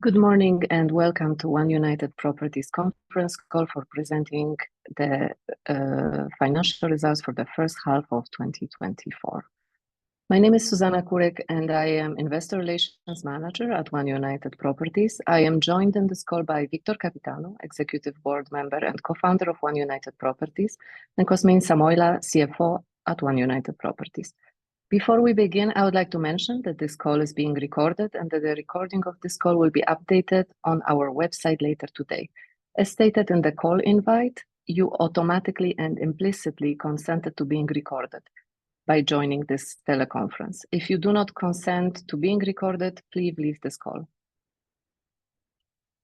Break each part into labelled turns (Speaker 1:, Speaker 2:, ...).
Speaker 1: Good morning and welcome to One United Properties conference call for presenting the financial results for the first half of 2024. My name is Zuzanna Kurek and I am Investor Relations Manager at One United Properties. I am joined in this call by Victor Căpitanu, Executive Board Member and Co-founder of One United Properties, and Cosmin Samoilă, CFO at One United Properties. Before we begin, I would like to mention that this call is being recorded and that the recording of this call will be updated on our website later today. As stated in the call invite, you automatically and implicitly consented to being recorded by joining this teleconference. If you do not consent to being recorded, please leave this call.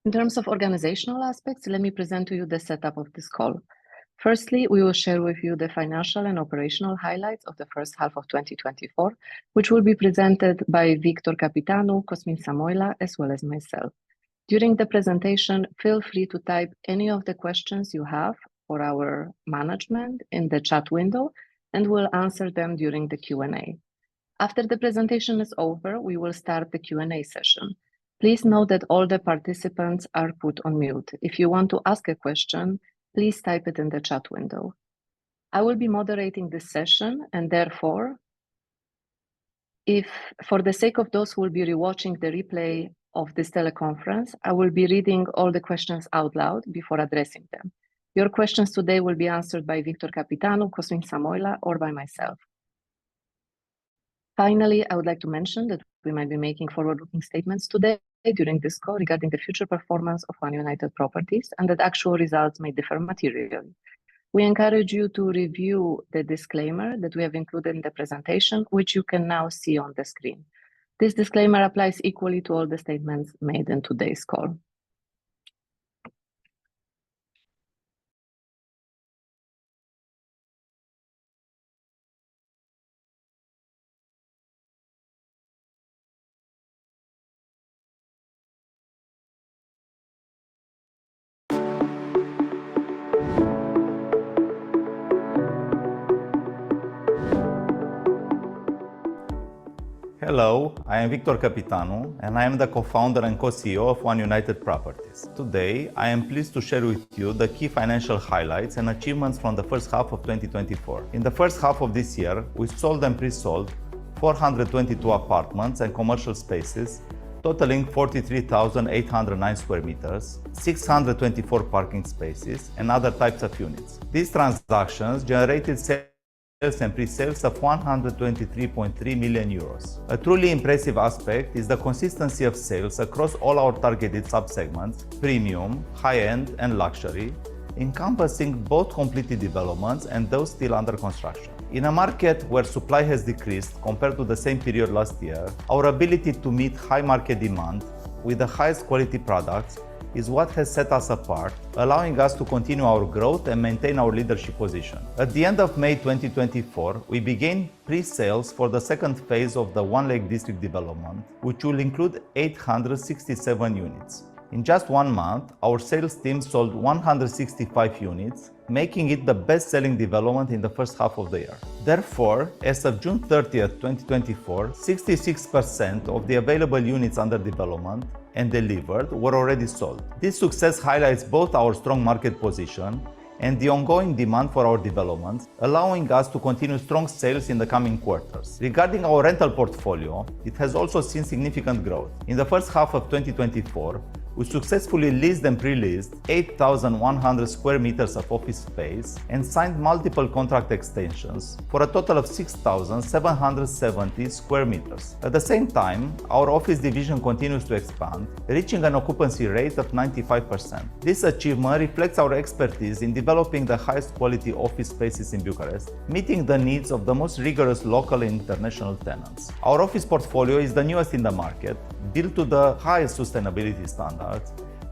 Speaker 1: In terms of organizational aspects, let me present to you the setup of this call. Firstly, we will share with you the financial and operational highlights of the first half of 2024, which will be presented by Victor Căpitanu, Cosmin Samoilă, as well as myself. During the presentation, feel free to type any of the questions you have for our management in the chat window, and we'll answer them during the Q&A. After the presentation is over, we will start the Q&A session. Please note that all the participants are put on mute. If you want to ask a question, please type it in the chat window. I will be moderating this session, and therefore, if for the sake of those who will be rewatching the replay of this teleconference, I will be reading all the questions out loud before addressing them. Your questions today will be answered by Victor Căpitanu, Cosmin Samoilă, or by myself. Finally, I would like to mention that we might be making forward-looking statements today during this call regarding the future performance of One United Properties and that actual results may differ materially. We encourage you to review the disclaimer that we have included in the presentation, which you can now see on the screen. This disclaimer applies equally to all the statements made in today's call.
Speaker 2: Hello, I am Victor Căpitanu and I am the co-founder and co-CEO of One United Properties. Today, I am pleased to share with you the key financial highlights and achievements from the first half of 2024. In the first half of this year, we sold and pre-sold 422 apartments and commercial spaces, totaling 43,809 square meters, 624 parking spaces, and other types of units. These transactions generated sales and pre-sales of 123.3 million euros. A truly impressive aspect is the consistency of sales across all our targeted sub-segments, premium, high-end, and luxury, encompassing both completed developments and those still under construction. In a market where supply has decreased compared to the same period last year, our ability to meet high market demand with the highest quality products is what has set us apart, allowing us to continue our growth and maintain our leadership position. At the end of May 2024, we began pre-sales for the second phase of the One Lake District development, which will include 867 units. In just 1 month, our sales team sold 165 units, making it the best-selling development in the first half of the year. Therefore, as of June 30th, 2024, 66% of the available units under development and delivered were already sold. This success highlights both our strong market position and the ongoing demand for our developments, allowing us to continue strong sales in the coming quarters. Regarding our rental portfolio, it has also seen significant growth. In the first half of 2024, we successfully leased and pre-leased 8,100 square meters of office space and signed multiple contract extensions for a total of 6,770 square meters. At the same time, our office division continues to expand, reaching an occupancy rate of 95%. This achievement reflects our expertise in developing the highest quality office spaces in Bucharest, meeting the needs of the most rigorous local and international tenants. Our office portfolio is the newest in the market, built to the highest sustainability standards,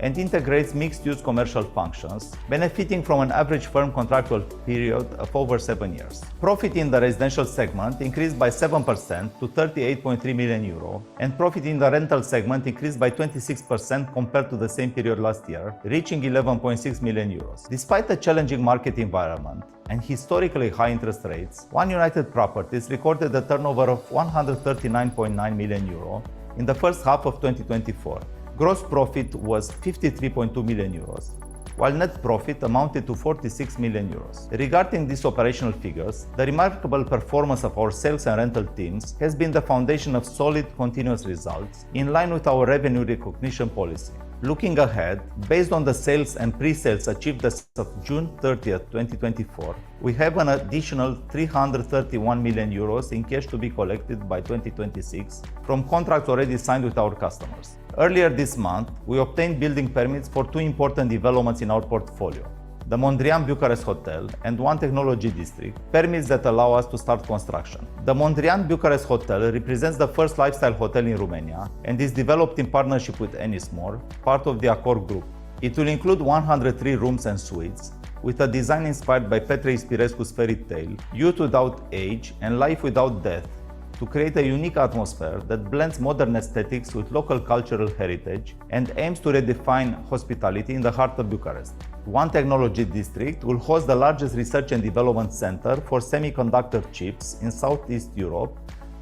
Speaker 2: and integrates mixed-use commercial functions, benefiting from an average firm contractual period of over 7 years. Profit in the residential segment increased by 7% to 38.3 million euro, and profit in the rental segment increased by 26% compared to the same period last year, reaching 11.6 million euros. Despite the challenging market environment and historically high interest rates, One United Properties recorded a turnover of 139.9 million euro in the first half of 2024, Gross profit was 53.2 million euros, while net profit amounted to 46 million euros. Regarding these operational figures, the remarkable performance of our sales and rental teams has been the foundation of solid continuous results in line with our revenue recognition policy. Looking ahead, based on the sales and pre-sales achieved as of June 30th, 2024, we have an additional 331 million euros in cash to be collected by 2026 from contracts already signed with our customers. Earlier this month, we obtained building permits for two important developments in our portfolio: the Mondrian Bucharest Hotel and One Technology District, permits that allow us to start construction. The Mondrian Bucharest Hotel represents the first lifestyle hotel in Romania and is developed in partnership with Ennismore, part of the Accor Group. It will include 103 rooms and suites, with a design inspired by Petre Ispirescu's fairy tale, Youth Without Age and Life Without Death, to create a unique atmosphere that blends modern aesthetics with local cultural heritage and aims to redefine hospitality in the heart of Bucharest. One Technology District will host the largest research and development center for semiconductor chips in Southeast Europe,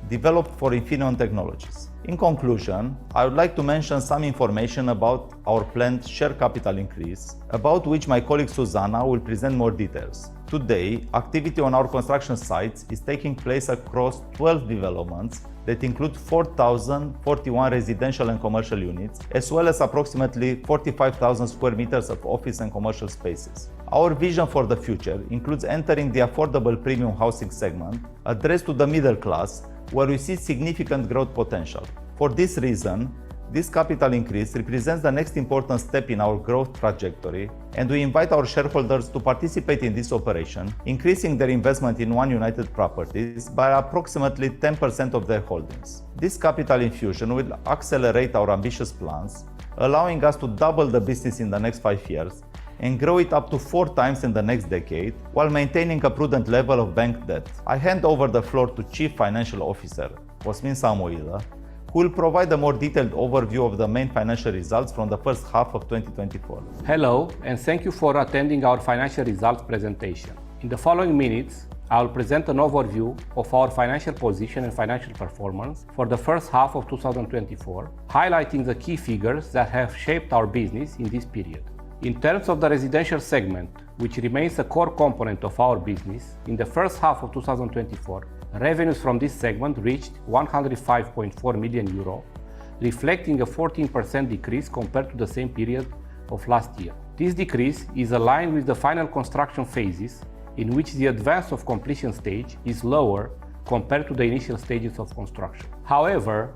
Speaker 2: developed for Infineon Technologies. In conclusion, I would like to mention some information about our planned share capital increase, about which my colleague Susanna will present more details. Today, activity on our construction sites is taking place across 12 developments that include 4,041 residential and commercial units, as well as approximately 45,000 square meters of office and commercial spaces. Our vision for the future includes entering the affordable premium housing segment, addressed to the middle class, where we see significant growth potential. For this reason, this capital increase represents the next important step in our growth trajectory, and we invite our shareholders to participate in this operation, increasing their investment in One United Properties by approximately 10% of their holdings. This capital infusion will accelerate our ambitious plans, allowing us to double the business in the next 5 years and grow it up to 4 times in the next decade, while maintaining a prudent level of bank debt. I hand over the floor to Chief Financial Officer Cosmin Samoilă, who will provide a more detailed overview of the main financial results from the first half of 2024.
Speaker 3: Hello, and thank you for attending our financial results presentation. In the following minutes, I will present an overview of our financial position and financial performance for the first half of 2024, highlighting the key figures that have shaped our business in this period. In terms of the residential segment, which remains a core component of our business, in the first half of 2024, revenues from this segment reached 105.4 million euro, reflecting a 14% decrease compared to the same period of last year. This decrease is aligned with the final construction phases, in which the advance of completion stage is lower compared to the initial stages of construction. However,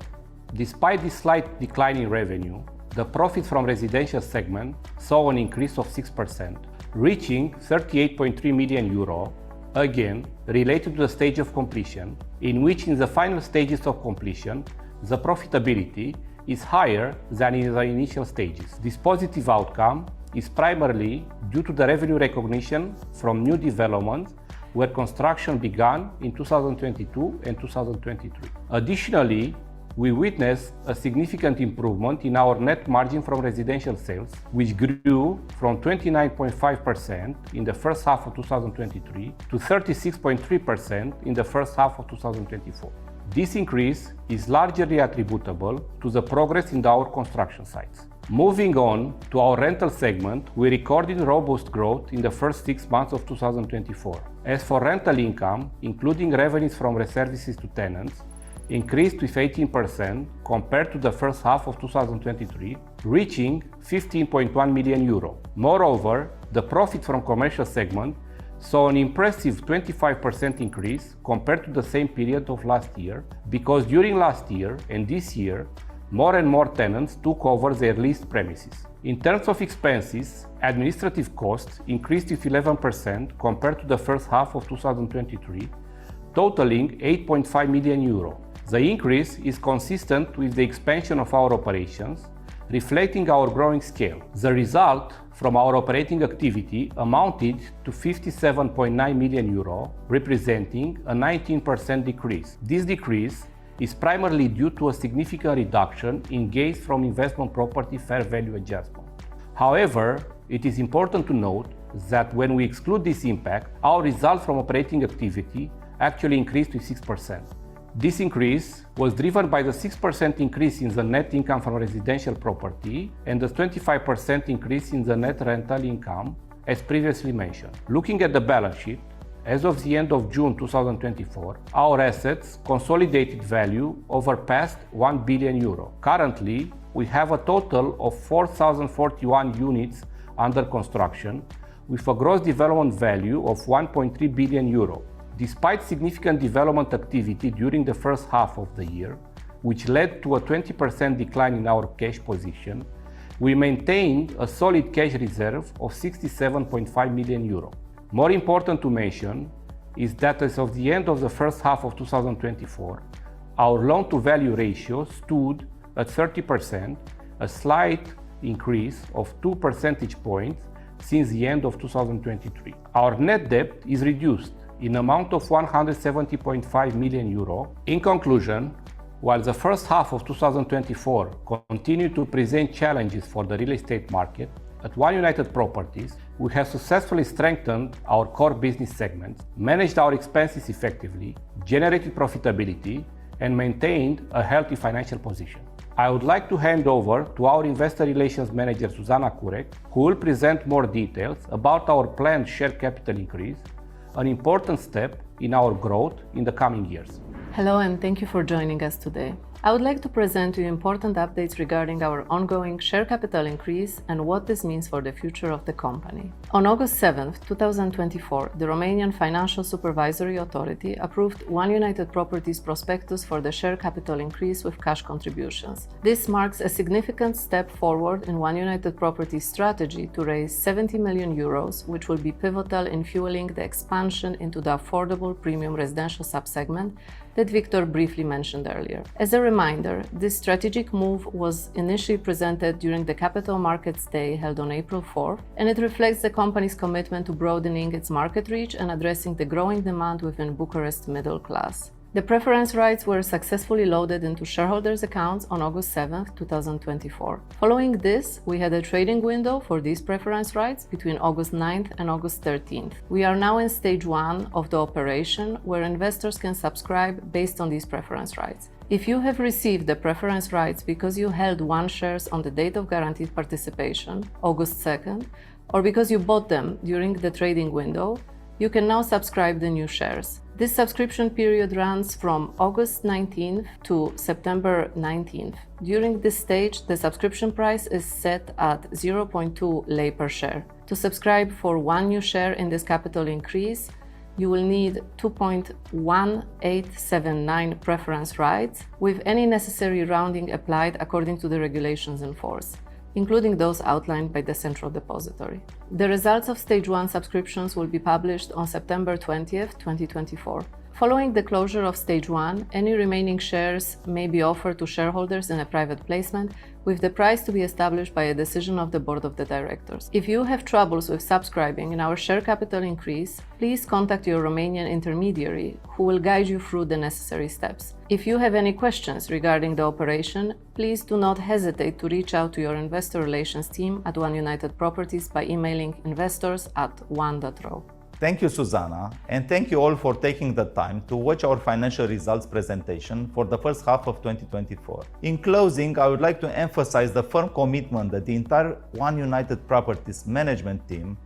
Speaker 3: despite this slight decline in revenue, the profit from residential segment saw an increase of 6%, reaching 38.3 million euro, again related to the stage of completion, in which in the final stages of completion, the profitability is higher than in the initial stages. This positive outcome is primarily due to the revenue recognition from new developments where construction began in 2022 and 2023. Additionally, we witnessed a significant improvement in our net margin from residential sales, which grew from 29.5% in the first half of 2023 to 36.3% in the first half of 2024. This increase is largely attributable to the progress in our construction sites. Moving on to our rental segment, we recorded robust growth in the first 6 months of 2024. As for rental income, including revenues from services to tenants, increased with 18% compared to the first half of 2023, reaching 15.1 million euro. Moreover, the profit from commercial segment saw an impressive 25% increase compared to the same period of last year, because during last year and this year, more and more tenants took over their leased premises. In terms of expenses, administrative costs increased with 11% compared to the first half of 2023, totaling 8.5 million euro. The increase is consistent with the expansion of our operations, reflecting our growing scale. The result from our operating activity amounted to 57.9 million euro, representing a 19% decrease. This decrease is primarily due to a significant reduction in gains from investment property fair value adjustment. However, it is important to note that when we exclude this impact, our result from operating activity actually increased to 6%. This increase was driven by the 6% increase in the net income from residential property and the 25% increase in the net rental income, as previously mentioned. Looking at the balance sheet, as of the end of June 2024, our assets consolidated value overpassed €1 billion. Currently, we have a total of 4,041 units under construction, with a gross development value of €1.3 billion. Despite significant development activity during the first half of the year, which led to a 20% decline in our cash position, we maintained a solid cash reserve of €67.5 million. More important to mention is that as of the end of the first half of 2024, our loan-to-value ratio stood at 30%, a slight increase of 2 percentage points since the end of 2023. Our net debt is reduced in amount of €170.5 million. In conclusion, while the first half of 2024 continued to present challenges for the real estate market, at One United Properties, we have successfully strengthened our core business segments, managed our expenses effectively, generated profitability, and maintained a healthy financial position. I would like to hand over to our Investor Relations Manager, Zuzanna Kurek, who will present more details about our planned share capital increase, an important step in our growth in the coming years.
Speaker 1: Hello, and thank you for joining us today. I would like to present you important updates regarding our ongoing share capital increase and what this means for the future of the company. On August 7, 2024, the Romanian Financial Supervisory Authority approved One United Properties prospectus for the share capital increase with cash contributions. This marks a significant step forward in One United Properties' strategy to raise €70 million, which will be pivotal in fueling the expansion into the affordable premium residential subsegment that Victor briefly mentioned earlier. As a reminder, this strategic move was initially presented during the Capital Markets Day held on April 4, and it reflects the company's commitment to broadening its market reach and addressing the growing demand within Bucharest's middle class. The preference rights were successfully loaded into shareholders' accounts on August 7, 2024. Following this, we had a trading window for these preference rights between August 9 and August 13. We are now in stage 1 of the operation, where investors can subscribe based on these preference rights. If you have received the preference rights because you held one shares on the date of guaranteed participation, August 2, or because you bought them during the trading window, you can now subscribe the new shares. This subscription period runs from August 19th to September 19th. During this stage, the subscription price is set at 0.2 lei per share. To subscribe for one new share in this capital increase, you will need 2.1879 preference rights, with any necessary rounding applied according to the regulations in force, including those outlined by the Central Depository. The results of Stage 1 subscriptions will be published on September 20th, 2024. Following the closure of Stage 1, any remaining shares may be offered to shareholders in a private placement, with the price to be established by a decision of the Board of the Directors. If you have troubles with subscribing in our share capital increase, please contact your Romanian intermediary, who will guide you through the necessary steps. If you have any questions regarding the operation, please do not hesitate to reach out to your investor relations team at One United Properties by emailing investors@one.ro.
Speaker 2: Thank you, Zuzanna, and thank you all for taking the time to watch our financial results presentation for the first half of 2024. In closing, I would like to emphasize the firm commitment that the entire One United Properties management team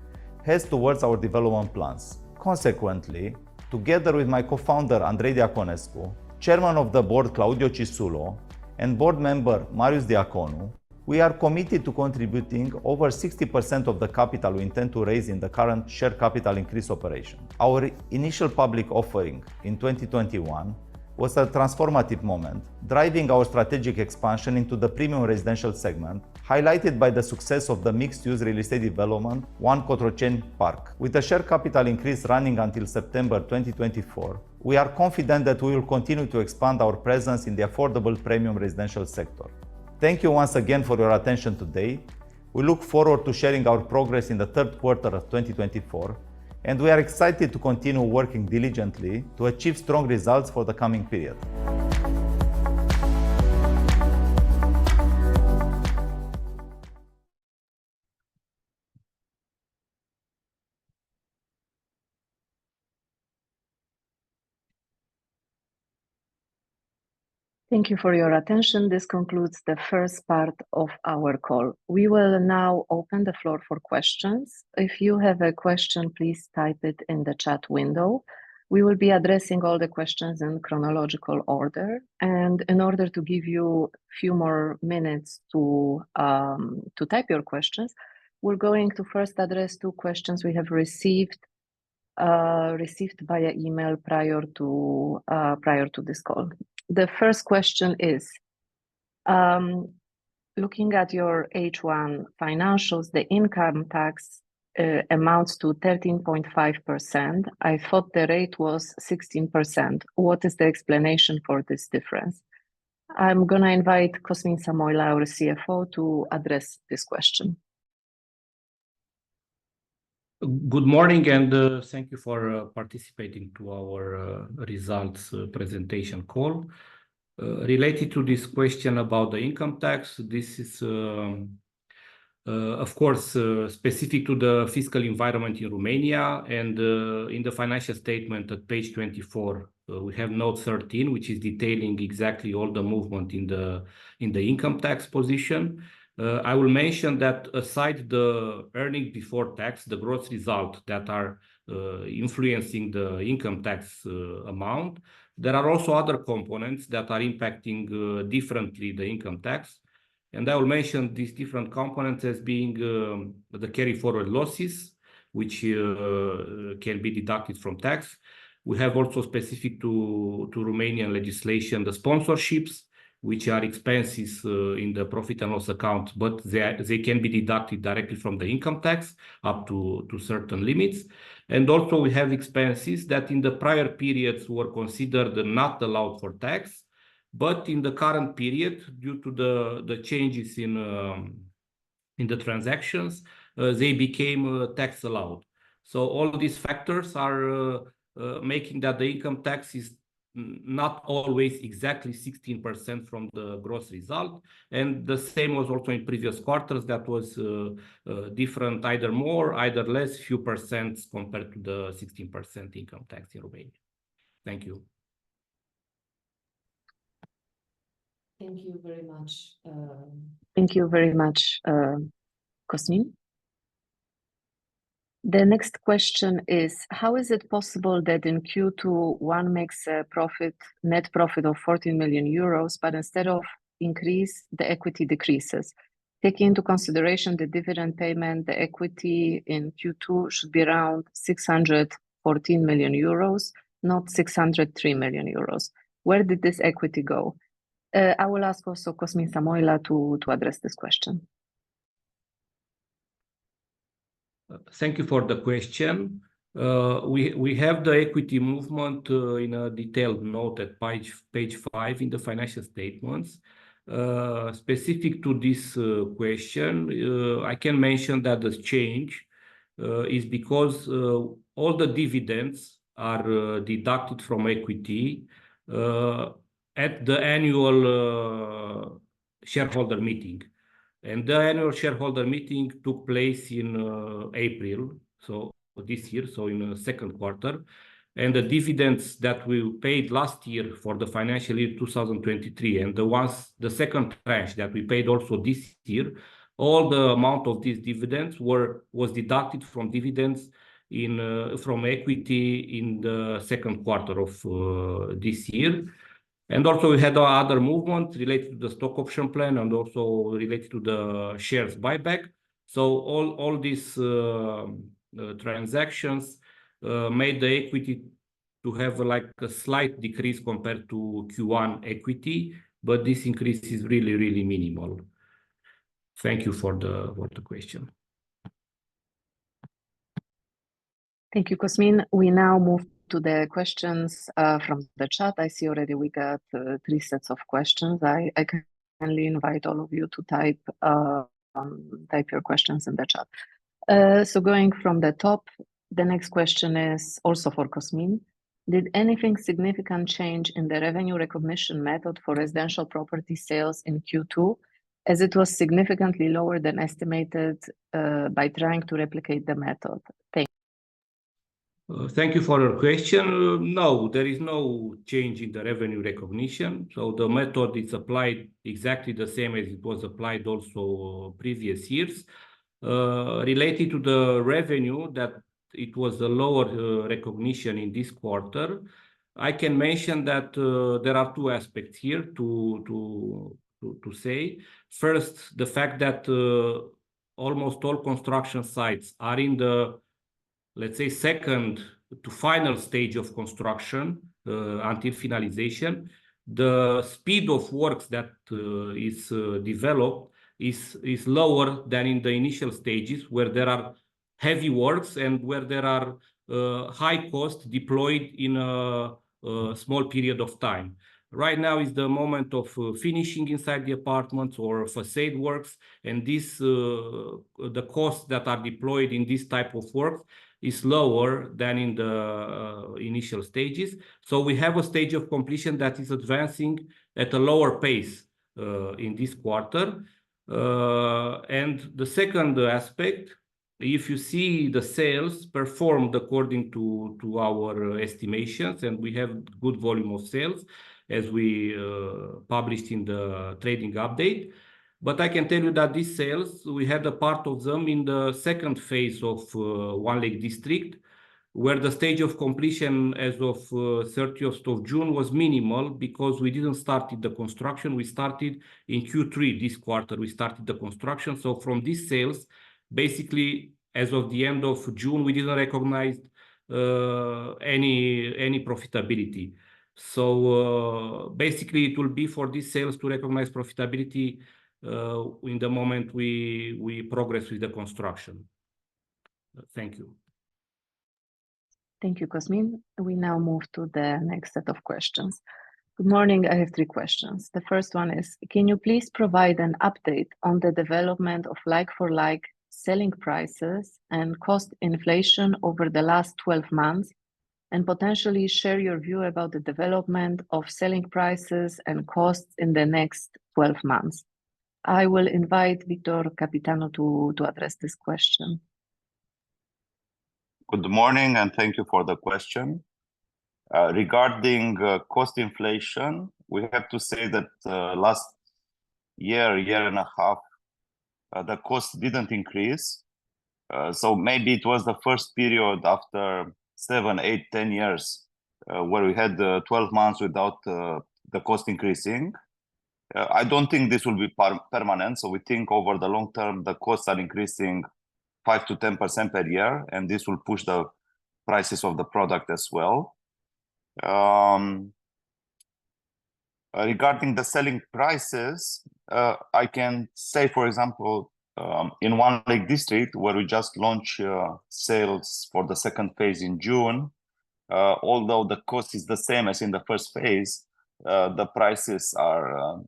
Speaker 2: has towards our development plans. Consequently, together with my co-founder Andrei Diaconescu, Chairman of the Board Claudio Cisulo, and Board Member Marius Diaconu, we are committed to contributing over 60% of the capital we intend to raise in the current share capital increase operation. Our initial public offering in 2021 was a transformative moment, driving our strategic expansion into the premium residential segment, highlighted by the success of the mixed-use real estate development, One Cotroceni Park. With the share capital increase running until September 2024, we are confident that we will continue to expand our presence in the affordable premium residential sector. Thank you once again for your attention today. We look forward to sharing our progress in the third quarter of 2024, and we are excited to continue working diligently to achieve strong results for the coming period.
Speaker 1: Thank you for your attention. This concludes the first part of our call. We will now open the floor for questions. If you have a question, please type it in the chat window. We will be addressing all the questions in chronological order. And in order to give you a few more minutes to type your questions, we're going to first address two questions we have received via email prior to this call. The first question is, looking at your H1 financials, the income tax amounts to 13.5%. I thought the rate was 16%. What is the explanation for this difference? I'm going to invite Cosmin Samoilă, our CFO, to address this question.
Speaker 3: Good morning, and thank you for participating to our results presentation call. Related to this question about the income tax, this is, of course, specific to the fiscal environment in Romania, and in the financial statement at page 24, we have note 13, which is detailing exactly all the movement in the income tax position. I will mention that aside the earning before tax, the gross result that are influencing the income tax amount, there are also other components that are impacting differently the income tax. And I will mention these different components as being the carry forward losses, which can be deducted from tax. We have also specific to Romanian legislation, the sponsorships, which are expenses in the profit and loss account, but they can be deducted directly from the income tax up to certain limits. And also we have expenses that in the prior periods were considered not allowed for tax, but in the current period, due to the changes in the transactions, they became tax allowed. So all these factors are making that the income tax is not always exactly 16% from the gross result. And the same was also in previous quarters. That was different, either more, either less, few percents compared to the 16% income tax in Romania. Thank you.
Speaker 1: Thank you very much. Thank you very much, Cosmin. The next question is, how is it possible that in Q2 one makes a net profit of 14 million euros, but instead of increase, the equity decreases? Taking into consideration the dividend payment, the equity in Q2 should be around 614 million euros, not 603 million euros. Where did this equity go? I will ask also Cosmin Samoilă to address this question.
Speaker 3: Thank you for the question. We have the equity movement in a detailed note at page 5 in the financial statements. Specific to this question, I can mention that the change is because all the dividends are deducted from equity at the annual shareholder meeting. And the annual shareholder meeting took place in April, so this year, so in the second quarter. And the dividends that we paid last year for the financial year 2023, and the second tranche that we paid also this year, all the amount of these dividends was deducted from dividends from equity in the second quarter of this year. And also we had other movement related to the stock option plan and also related to the shares buyback. So all these transactions made the equity to have like a slight decrease compared to Q1 equity, but this increase is really, really minimal. Thank you for the question.
Speaker 1: Thank you, Cosmin. We now move to the questions from the chat. I see already we got 3 sets of questions. I kindly invite all of you to type your questions in the chat. So going from the top, the next question is also for Cosmin. Did anything significant change in the revenue recognition method for residential property sales in Q2, as it was significantly lower than estimated by trying to replicate the method? Thank you.
Speaker 3: Thank you for your question. No, there is no change in the revenue recognition. So the method is applied exactly the same as it was applied also previous years. Related to the revenue, that it was a lower recognition in this quarter, I can mention that there are two aspects here to say. First, the fact that almost all construction sites are in the, let's say, second to final stage of construction until finalization. The speed of works that is developed is lower than in the initial stages, where there are heavy works and where there are high costs deployed in a small period of time. Right now is the moment of finishing inside the apartments or facade works, and this the costs that are deployed in this type of work is lower than in the initial stages. So we have a stage of completion that is advancing at a lower pace in this quarter. And the second aspect, if you see the sales performed according to our estimations, and we have good volume of sales as we published in the trading update. But I can tell you that these sales, we had a part of them in the second phase of One Lake District, where the stage of completion as of 30th of June was minimal because we didn't start the construction. We started in Q3 this quarter. We started the construction. So from these sales, basically, as of the end of June, we didn't recognize any profitability. So basically, it will be for these sales to recognize profitability in the moment we progress with the construction. Thank you.
Speaker 1: Thank you, Cosmin. We now move to the next set of questions. Good morning. I have three questions. The first one is, can you please provide an update on the development of like-for-like selling prices and cost inflation over the last 12 months, and potentially share your view about the development of selling prices and costs in the next 12 months? I will invite Victor Capitano to address this question.
Speaker 2: Good morning, and thank you for the question. Regarding cost inflation, we have to say that last year and a half, the cost didn't increase. So maybe it was the first period after 7, 8, 10 years where we had 12 months without the cost increasing. I don't think this will be permanent. So we think over the long term, the costs are increasing 5 to 10% per year, and this will push the prices of the product as well. Regarding the selling prices, I can say, for example, in One Lake District, where we just launched sales for the second phase in June, although the cost is the same as in the first phase, the prices are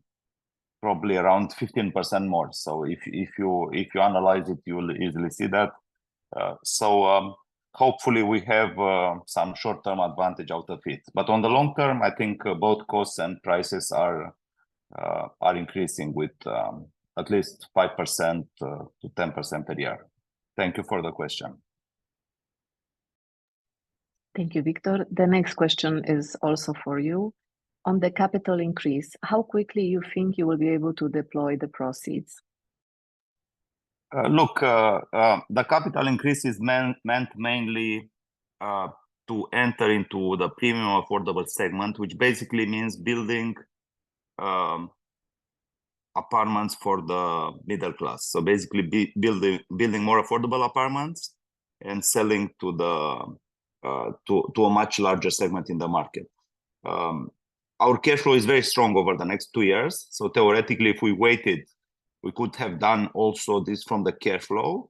Speaker 2: probably around 15% more. So if you analyze it, you will easily see that. Hopefully we have some short-term advantage out of it. But on the long term, I think both costs and prices are increasing with at least 5% to 10% per year. Thank you for the question.
Speaker 1: Thank you, Victor. The next question is also for you. On the capital increase, how quickly you think you will be able to deploy the proceeds?
Speaker 2: Look, the capital increase is meant mainly to enter into the premium affordable segment, which basically means building apartments for the middle class. So basically building more affordable apartments and selling to a much larger segment in the market. Our cash flow is very strong over the next 2 years. So theoretically, if we waited, we could have done also this from the cash flow.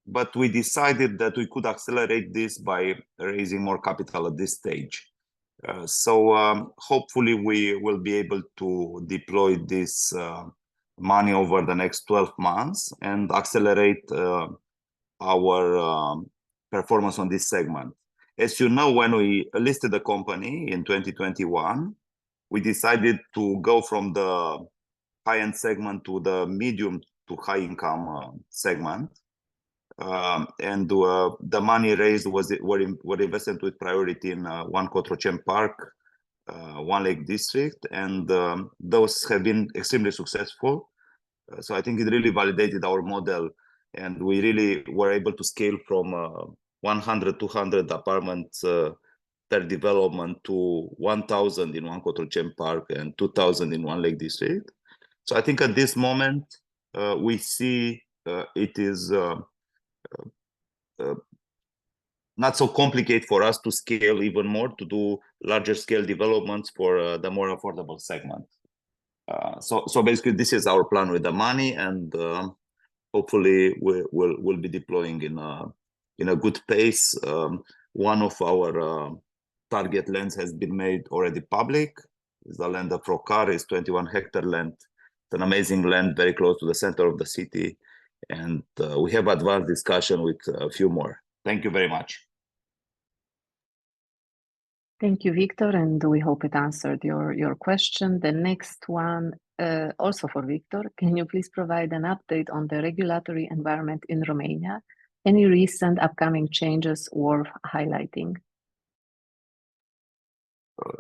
Speaker 2: But we decided that we could accelerate this by raising more capital at this stage. So hopefully we will be able to deploy this money over the next 12 months and accelerate our performance on this segment. As you know, when we listed the company in 2021, we decided to go from the high-end segment to the medium to high-income segment. the money raised were invested with priority in One Cotroceni Park, One Lake District, and those have been extremely successful. So I think it really validated our model, and we really were able to scale from 100, 200 apartments per development to 1,000 in One Cotroceni Park and 2,000 in One Lake District. So I think at this moment we see it is not so complicated for us to scale even more, to do larger scale developments for the more affordable segment. So basically, this is our plan with the money, and hopefully we'll be deploying in a good pace. One of our target lands has been made already public. It's the land of Rocar. It's 21-hectare land. It's an amazing land, very close to the center of the city, and we have advanced discussion with a few more. Thank you very much.
Speaker 1: Thank you, Victor, and we hope it answered your question. The next one, also for Victor, can you please provide an update on the regulatory environment in Romania? Any recent upcoming changes worth highlighting?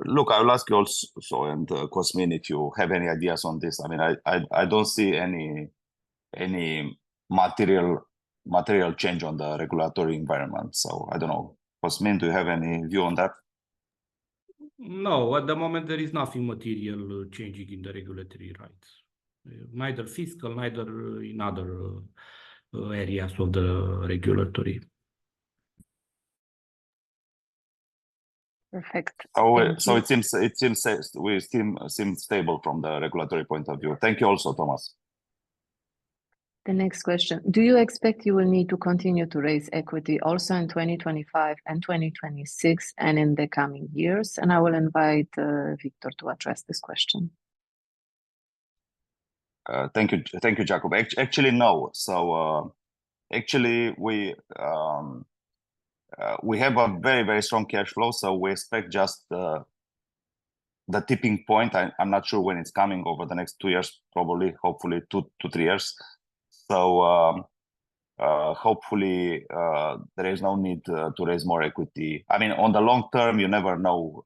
Speaker 2: Look, I will ask you also, and Cosmin, if you have any ideas on this. I mean, I don't see any material change on the regulatory environment. So I don't know. Cosmin, do you have any view on that?
Speaker 4: No, at the moment there is nothing material changing in the regulatory rights, neither fiscal, neither in other areas of the regulatory.
Speaker 1: Perfect.
Speaker 2: So it seems we seem stable from the regulatory point of view. Thank you also, Thomas.
Speaker 1: The next question, do you expect you will need to continue to raise equity also in 2025 and 2026 and in the coming years? And I will invite Victor to address this question.
Speaker 2: Thank you, Jacob. Actually, no. So actually, we have a very, very strong cash flow. So we expect just the tipping point. I'm not sure when it's coming, over the next 2 years, probably, hopefully 2 to 3 years. So hopefully there is no need to raise more equity. I mean, on the long term, you never know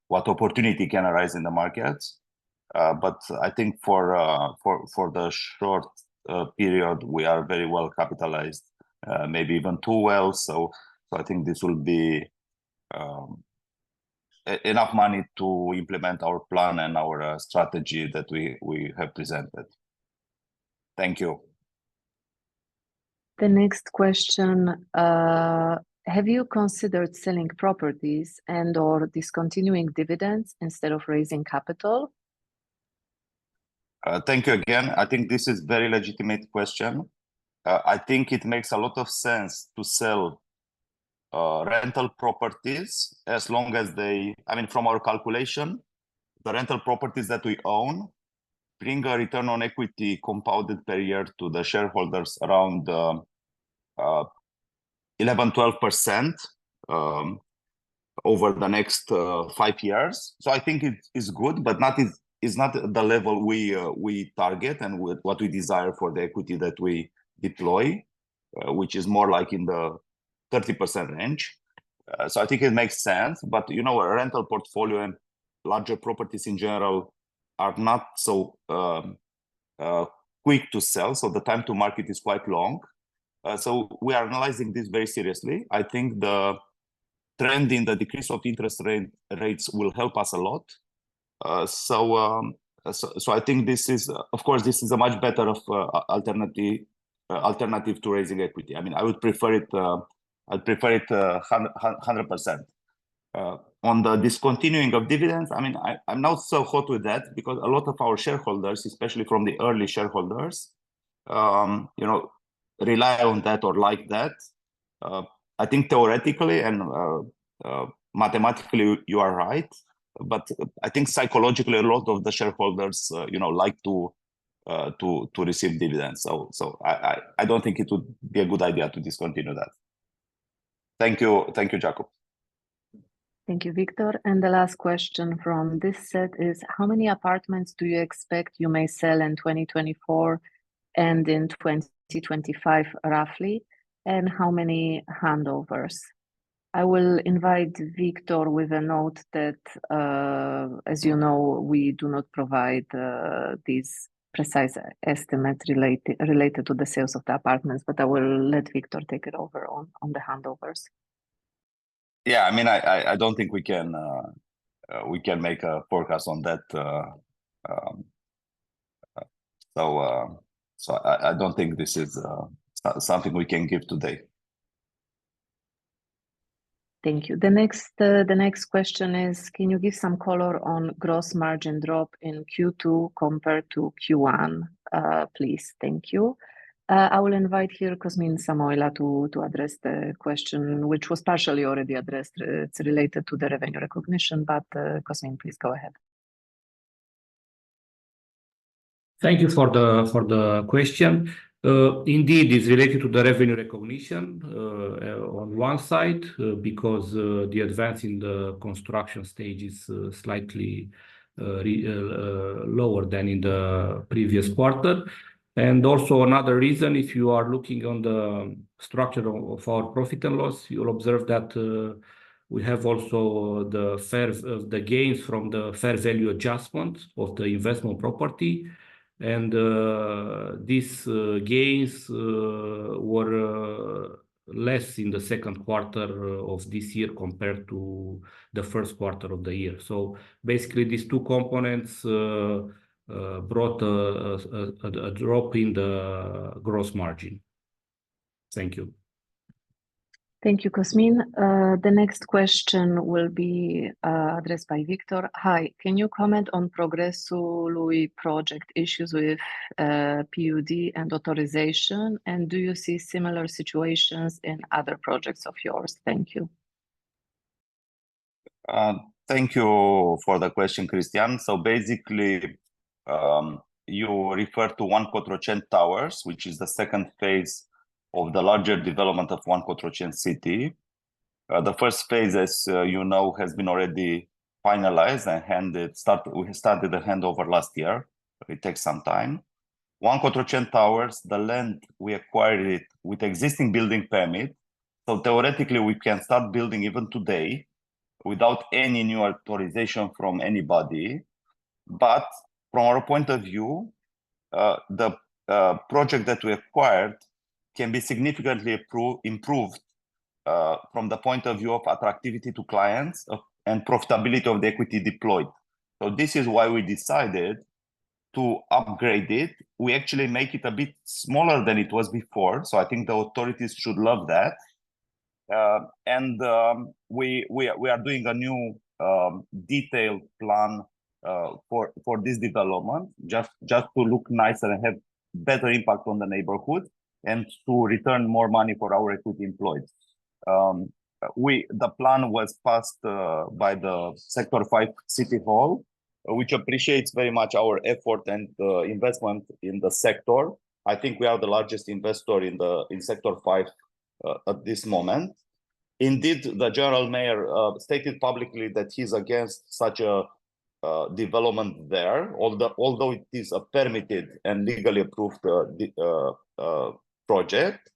Speaker 2: what opportunity can arise in the markets. But I think for the short period, we are very well capitalized, maybe even too well. So I think this will be enough money to implement our plan and our strategy that we have presented. Thank you.
Speaker 1: The next question, have you considered selling properties and/or discontinuing dividends instead of raising capital?
Speaker 2: Thank you again. I think this is a very legitimate question. I think it makes a lot of sense to sell rental properties as long as they, I mean, from our calculation, the rental properties that we own bring a return on equity compounded per year to the shareholders around 11-12% over the next 5 years. So I think it is good, but is not the level we target and with what we desire for the equity that we deploy, which is more like in the 30% range. So I think it makes sense. But you know, a rental portfolio and larger properties in general are not so quick to sell, so the time to market is quite long. So we are analyzing this very seriously. I think the trend in the decrease of interest rates will help us a lot. So I think this is, of course, this is a much better alternative to raising equity. I mean, I would prefer it. I'd prefer it 100%. On the discontinuing of dividends, I mean, I'm not so hot with that because a lot of our shareholders, especially from the early shareholders, you know, rely on that or like that. I think theoretically and mathematically you are right, but I think psychologically a lot of the shareholders, you know, like to receive dividends. So I don't think it would be a good idea to discontinue that. Thank you, Jacob.
Speaker 1: Thank you, Victor. And the last question from this set is, how many apartments do you expect you may sell in 2024 and in 2025 roughly? and how many handovers? I will invite Victor with a note that, as you know, we do not provide these precise estimates related to the sales of the apartments, but I will let Victor take it over on the handovers.
Speaker 5: Yeah, I mean, I don't think we can make a forecast on that. So I don't think this is something we can give today.
Speaker 1: Thank you. The next question is, can you give some color on gross margin drop in Q2 compared to Q1, please? Thank you. I will invite here Cosmin Samoilă to address the question, which was partially already addressed. It's related to the revenue recognition, but Cosmin, please go ahead.
Speaker 4: Thank you for the question. Indeed, it's related to the revenue recognition on one side, because the advance in the construction stage is slightly lower than in the previous quarter. And also another reason, if you are looking on the structure of our profit and loss, you'll observe that we have also the gains from the fair value adjustment of the investment property. And these gains were less in the second quarter of this year compared to the first quarter of the year. So basically, these two components brought a drop in the gross margin. Thank you.
Speaker 1: Thank you, Cosmin. The next question will be addressed by Victor. Hi, can you comment on Progresului project issues with PUD and authorization? And do you see similar situations in other projects of yours? Thank you.
Speaker 5: Thank you for the question, Cristian. So basically, you refer to One Cotroceni Towers, which is the second phase of the larger development of One Cotroceni City. The first phase, as you know, has been already finalized and we started the handover last year. It takes some time. One Cotroceni Towers, the land, we acquired it with existing building permit. So theoretically, we can start building even today without any new authorization from anybody. But from our point of view, the project that we acquired can be significantly improved from the point of view of attractivity to clients and profitability of the equity deployed. So this is why we decided to upgrade it. We actually make it a bit smaller than it was before. So I think the authorities should love that. We are doing a new detailed plan for this development, just to look nicer and have better impact on the neighborhood and to return more money for our equity employed. The plan was passed by the Sector 5 City Hall, which appreciates very much our effort and investment in the sector. I think we are the largest investor in Sector 5 at this moment. Indeed, the General Mayor stated publicly that he's against such a development there, although it is a permitted and legally approved project.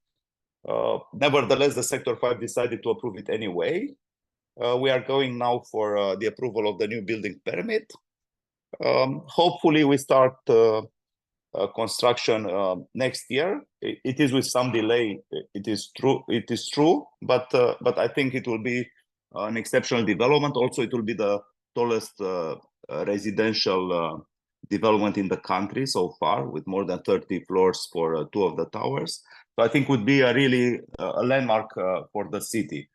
Speaker 5: Nevertheless, the Sector 5 decided to approve it anyway. We are going now for the approval of the new building permit. Hopefully, we start construction next year. It is with some delay. It is true, but I think it will be an exceptional development. Also, it will be the tallest residential development in the country so far, with more than 30 floors for two of the towers. So I think would be a really a landmark for the city.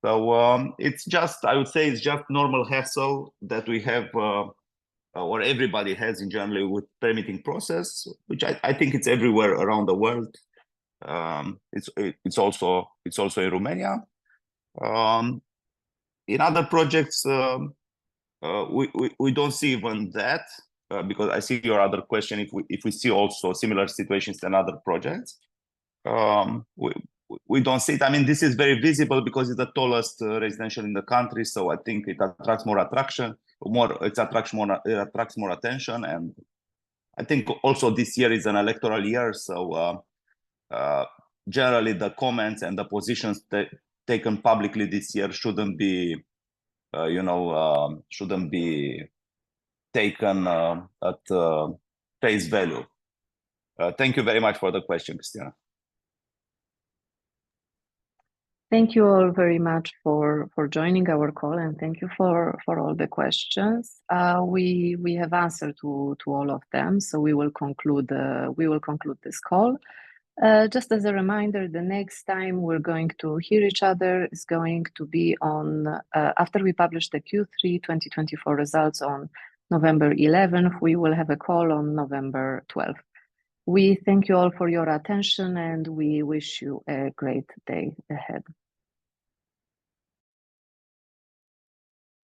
Speaker 5: So it's just, I would say, it's just normal hassle that we have, or everybody has in general with permitting process, which I think it's everywhere around the world. It's also in Romania. In other projects, we don't see even that, because I see your other question, if we see also similar situations in other projects. We don't see it. I mean, this is very visible because it's the tallest residential in the country, so I think it attracts more attraction, it attracts more attention, and I think also this year is an electoral year, so generally the comments and the positions taken publicly this year shouldn't be, shouldn't be taken at face value. Thank you very much for the question, Christiana.
Speaker 1: Thank you all very much for joining our call, and thank you for all the questions. We have answered to all of them, so we will conclude this call. Just as a reminder, the next time we're going to hear each other is going to be on after we publish the Q3 2024 results on November 11th. We will have a call on November 12th. We thank you all for your attention, and we wish you a great day ahead.